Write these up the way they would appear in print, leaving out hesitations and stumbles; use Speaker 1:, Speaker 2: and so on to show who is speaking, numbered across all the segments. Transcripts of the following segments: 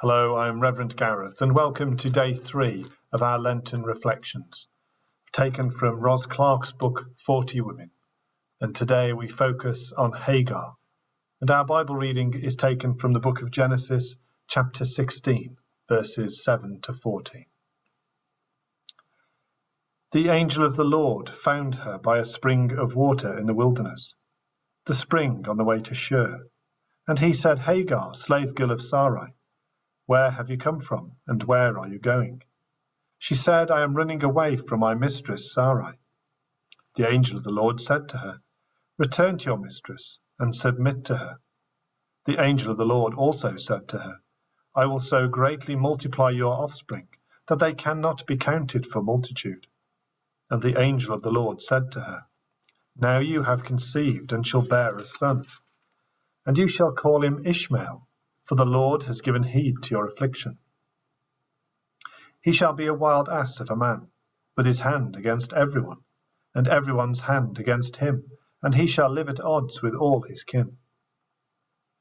Speaker 1: Hello, I'm Reverend Gareth, and welcome to day 3 of our Lenten reflections, taken from Ros Clark's book 40 Women. And today we focus on Hagar, and our Bible reading is taken from the book of Genesis, chapter 16, verses 7 to 14. The angel of the Lord found her by a spring of water in the wilderness, the spring on the way to Shur. And he said, Hagar, slave girl of Sarai, where have you come from, and where are you going? She said, I am running away from my mistress Sarai. The angel of the Lord said to her, Return to your mistress, and submit to her. The angel of the Lord also said to her, I will so greatly multiply your offspring, that they cannot be counted for multitude. And the angel of the Lord said to her, Now you have conceived, and shall bear a son, and you shall call him Ishmael, for the Lord has given heed to your affliction. He shall be a wild ass of a man, with his hand against everyone, and everyone's hand against him, and he shall live at odds with all his kin.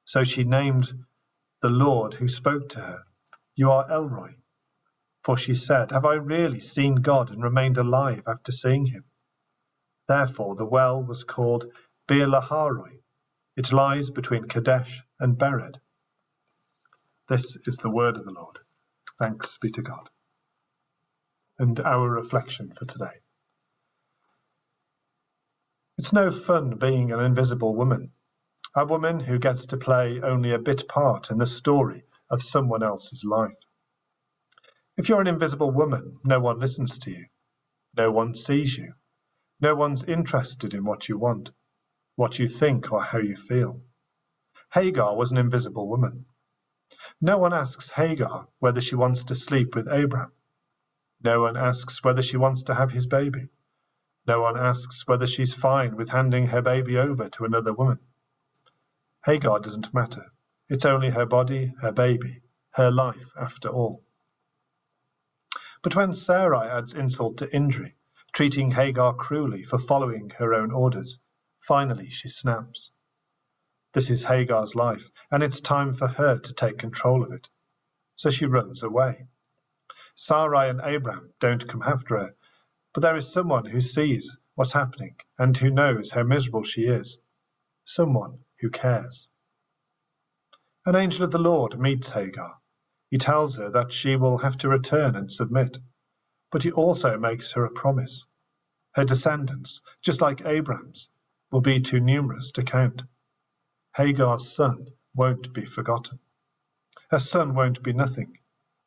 Speaker 1: So she named the Lord who spoke to her, You are Elroy. For she said, Have I really seen God and remained alive after seeing him? Therefore the well was called Beer-lahai-roi. It lies between Kadesh and Bered. This is the word of the Lord. Thanks be to God. And our reflection for today. It's no fun being an invisible woman, a woman who gets to play only a bit part in the story of someone else's life. If you're an invisible woman, no one listens to you. No one sees you. No one's interested in what you want, what you think, or how you feel. Hagar was an invisible woman. No one asks Hagar whether she wants to sleep with Abraham. No one asks whether she wants to have his baby. No one asks whether she's fine with handing her baby over to another woman. Hagar doesn't matter. It's only her body, her baby, her life after all. But when Sarai adds insult to injury, treating Hagar cruelly for following her own orders, finally she snaps. This is Hagar's life, and it's time for her to take control of it. So she runs away. Sarai and Abraham don't come after her, but there is someone who sees what's happening and who knows how miserable she is. Someone who cares. An angel of the Lord meets Hagar. He tells her that she will have to return and submit, but he also makes her a promise. Her descendants, just like Abraham's, will be too numerous to count. Hagar's son won't be forgotten. Her son won't be nothing.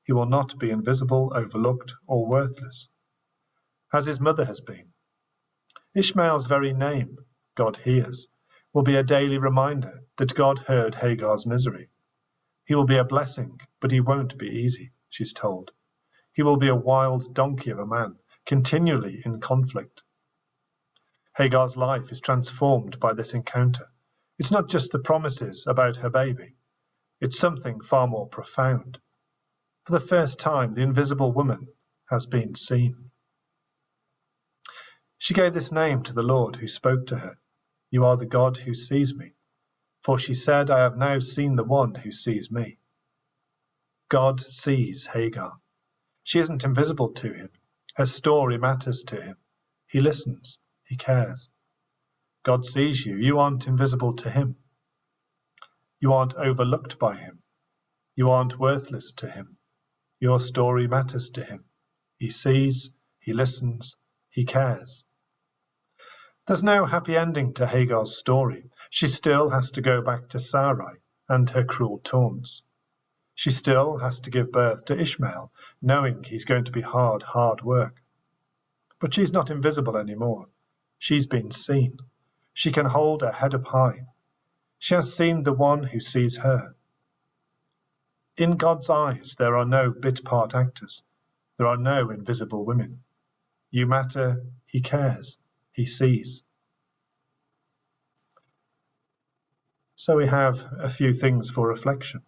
Speaker 1: He will not be invisible, overlooked, or worthless, as his mother has been. Ishmael's very name, God hears, will be a daily reminder that God heard Hagar's misery. He will be a blessing, but he won't be easy, she's told. He will be a wild donkey of a man, continually in conflict. Hagar's life is transformed by this encounter. It's not just the promises about her baby. It's something far more profound. For the first time, the invisible woman has been seen. She gave this name to the Lord who spoke to her. You are the God who sees me. For she said, I have now seen the one who sees me. God sees Hagar. She isn't invisible to him. Her story matters to him. He listens. He cares. God sees you. You aren't invisible to him. You aren't overlooked by him. You aren't worthless to him. Your story matters to him. He sees, he listens, he cares. There's no happy ending to Hagar's story. She still has to go back to Sarai and her cruel taunts. She still has to give birth to Ishmael, knowing he's going to be hard work. But she's not invisible anymore. She's been seen. She can hold her head up high. She has seen the one who sees her. In God's eyes, there are no bit-part actors. There are no invisible women. You matter, he cares, he sees. So we have a few things for reflection.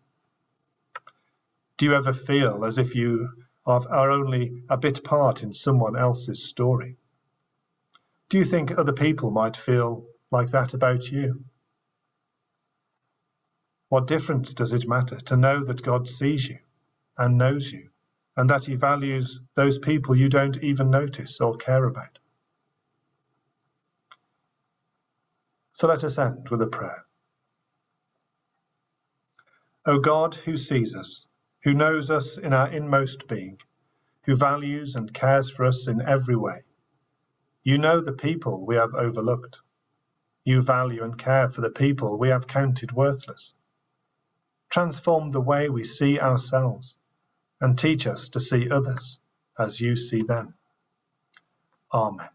Speaker 1: Do you ever feel as if you are only a bit part in someone else's story? Do you think other people might feel like that about you? What difference does it matter to know that God sees you and knows you, and that he values those people you don't even notice or care about. So let us end with a prayer. O God, who sees us, who knows us in our inmost being, who values and cares for us in every way, you know the people we have overlooked. You value and care for the people we have counted worthless. Transform the way we see ourselves and teach us to see others as you see them. Amen.